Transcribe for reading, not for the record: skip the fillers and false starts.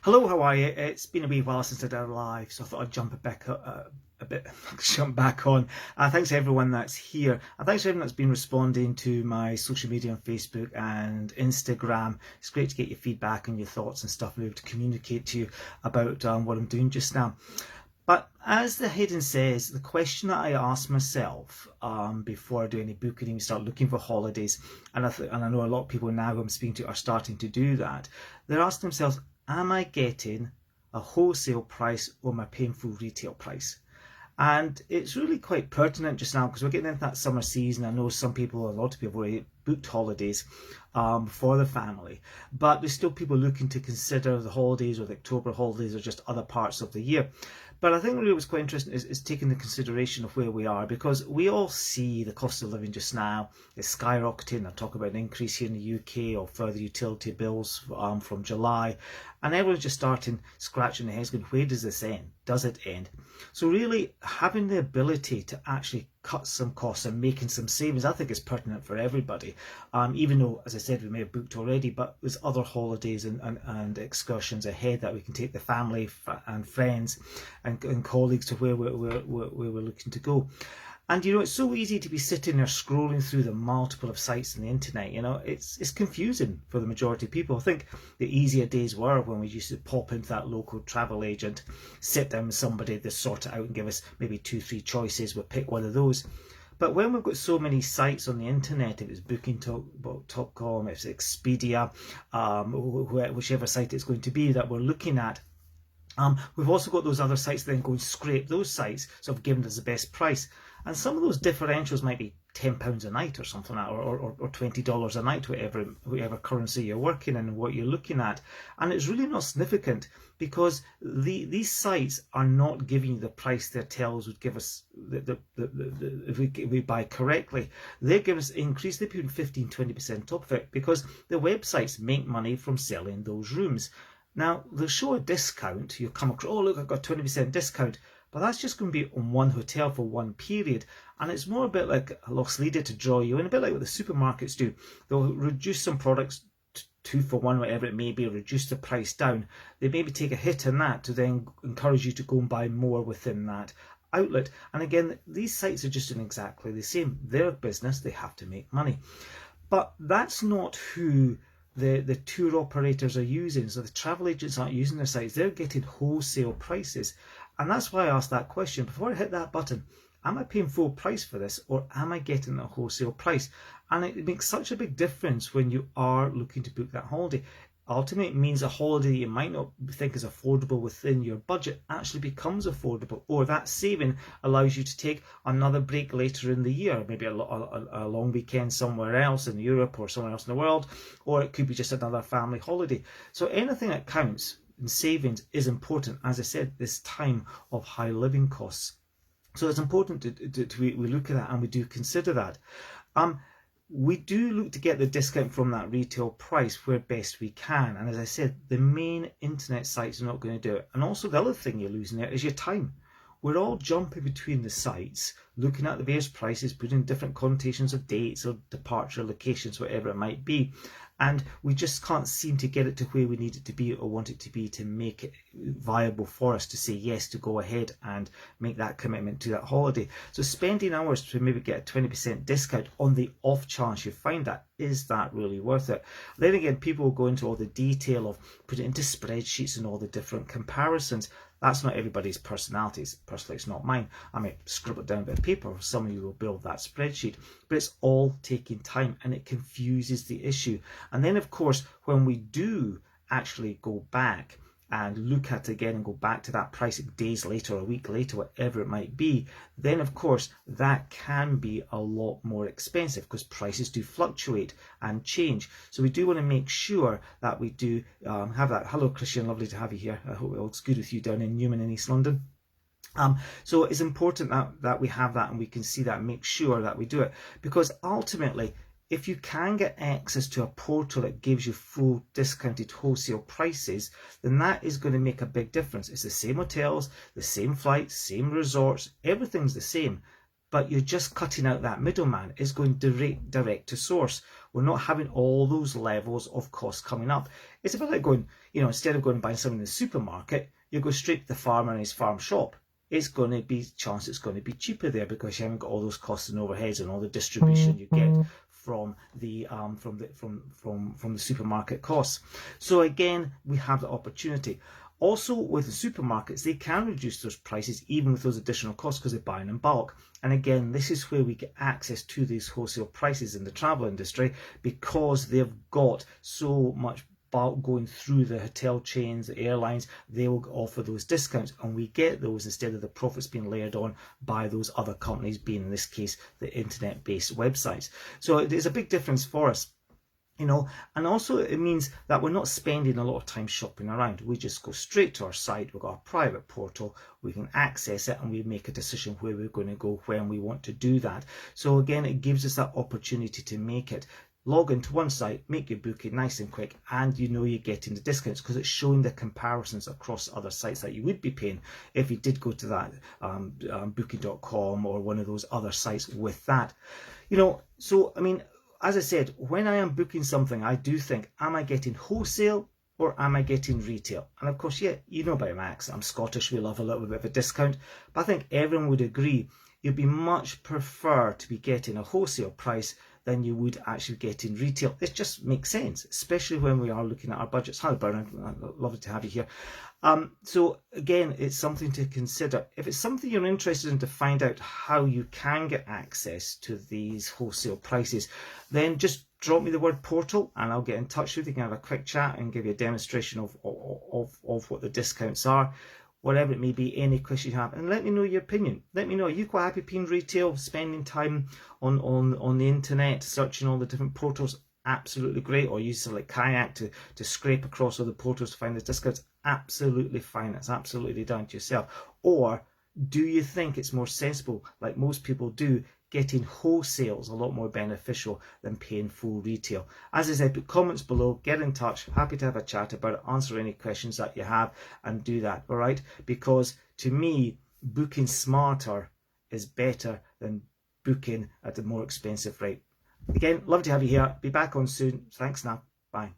Hello, how are you? It's been a wee while since I did a live, so I thought I'd jump jump back on. Thanks to everyone that's here, and thanks to everyone that's been responding to my social media on Facebook and Instagram. It's great to get your feedback and your thoughts and stuff, and be able to communicate to you about what I'm doing just now. But as the heading says, the question that I ask myself before I do any booking, we start looking for holidays, and I know a lot of people now who I'm speaking to are starting to do that. They're asking themselves, am I getting a wholesale price or am I paying full retail price? And it's really quite pertinent just now because we're getting into that summer season. I know a lot of people already booked holidays for the family, but there's still people looking to consider the holidays or the October holidays or just other parts of the year. But I think really what's quite interesting is taking the consideration of where we are, because we all see the cost of living just now is skyrocketing. I talk about an increase here in the UK or further utility bills from July, and everyone's just starting scratching their heads going, where does this end? Does it end? So really having the ability to actually cut some costs and making some savings, I think is pertinent for everybody. Even though, as I said, we may have booked already, but there's other holidays and excursions ahead that we can take the family and friends and colleagues to where we're looking to go. And it's so easy to be sitting there scrolling through the multiple of sites on the internet. It's confusing for the majority of people. I think the easier days were when we used to pop into that local travel agent, sit down with somebody, they sort it out and give us maybe 2-3 choices, we'll pick one of those. But when we've got so many sites on the internet, if it's booking.com, if it's Expedia, whichever site it's going to be that we're looking at, we've also got those other sites then go and scrape those sites, sort of giving us the best price. And some of those differentials might be £10 a night or something like that, or $20 a night, whatever currency you're working in and what you're looking at. And it's really not significant because these sites are not giving you the price their hotels would give us if we buy correctly. They give us increase, they put 15-20% top of it because the websites make money from selling those rooms. Now, they'll show a discount. You'll come across, oh, look, I've got 20% discount. But that's just going to be on one hotel for one period. And it's more a bit like a loss leader to draw you in, a bit like what the supermarkets do. They'll reduce some products, 2 for 1, whatever it may be, reduce the price down. They maybe take a hit on that to then encourage you to go and buy more within that outlet. And again, these sites are just exactly the same. They're a business, they have to make money. But that's not who the tour operators are using. So the travel agents aren't using their sites, they're getting wholesale prices. And that's why I asked that question. Before I hit that button, am I paying full price for this or am I getting a wholesale price? And it makes such a big difference when you are looking to book that holiday. Ultimately, it means a holiday you might not think is affordable within your budget actually becomes affordable, or that saving allows you to take another break later in the year, maybe a long weekend somewhere else in Europe or somewhere else in the world, or it could be just another family holiday. So anything that counts in savings is important, as I said, this time of high living costs. So it's important we look at that and we do consider that. We do look to get the discount from that retail price where best we can. And as I said, the main internet sites are not going to do it. And also the other thing you're losing there is your time. We're all jumping between the sites, looking at the various prices, putting different connotations of dates or departure locations, whatever it might be. And we just can't seem to get it to where we need it to be or want it to be to make it viable for us to say yes, to go ahead and make that commitment to that holiday. So spending hours to maybe get a 20% discount on the off chance you find that, is that really worth it? Then again, people will go into all the detail of put it into spreadsheets and all the different comparisons. That's not everybody's personalities. Personally, it's not mine. I might scribble it down a bit of paper. Some of you will build that spreadsheet. But it's all taking time and it confuses the issue. And then, of course, when we do actually go back and look at it again and go back to that price days later or a week later, whatever it might be, then of course that can be a lot more expensive because prices do fluctuate and change. So we do want to make sure that we do have that. Hello Christian, lovely to have you here. I hope it looks good with you down in Newman in East London. So it's important that we have that and we can see that and make sure that we do it, because ultimately if you can get access to a portal that gives you full discounted wholesale prices, then that is going to make a big difference. It's the same hotels, the same flights, same resorts, everything's the same, but you're just cutting out that middleman. It's going direct to source. We're not having all those levels of costs coming up. It's a bit like going, instead of going and buying something in the supermarket, you go straight to the farmer in his farm shop. It's going to be cheaper there because you haven't got all those costs and overheads and all the distribution you get from the supermarket costs. So again, we have the opportunity. Also, with the supermarkets, they can reduce those prices even with those additional costs because they're buying in bulk. And again, this is where we get access to these wholesale prices in the travel industry because they've got so much bulk going through the hotel chains, the airlines. They will offer those discounts, and we get those instead of the profits being layered on by those other companies, being in this case the internet-based websites. So it is a big difference for us. And also it means that we're not spending a lot of time shopping around. We just go straight to our site. We've got our private portal. We can access it and we make a decision where we're going to go when we want to do that. So again, it gives us that opportunity to make it. Log into one site, make your booking nice and quick, and you're getting the discounts because it's showing the comparisons across other sites that you would be paying if you did go to that booking.com or one of those other sites with that. So I mean, as I said, when I am booking something, I do think, am I getting wholesale or am I getting retail? And of course, about my accent, I'm Scottish, we love a little bit of a discount, but I think everyone would agree you'd be much prefer to be getting a wholesale price than you would actually get in retail. It just makes sense, especially when we are looking at our budgets. Hi, Bernard, lovely to have you here. So again, it's something to consider. If it's something you're interested in to find out how you can get access to these wholesale prices, then just drop me the word portal and I'll get in touch with you. You can have a quick chat and give you a demonstration of what the discounts are. Whatever it may be, any question you have, and let me know your opinion. Let me know, are you quite happy paying retail, spending time on the internet, searching all the different portals? Absolutely great. Or use like Kayak to scrape across all the portals to find the discounts? Absolutely fine. That's absolutely down to yourself. Or do you think it's more sensible, like most people do, getting wholesale is a lot more beneficial than paying full retail? As I said, put comments below, get in touch, happy to have a chat about it, answer any questions that you have and do that, all right? Because to me, booking smarter is better than booking at a more expensive rate. Again, love to have you here. Be back on soon. Thanks now. Bye.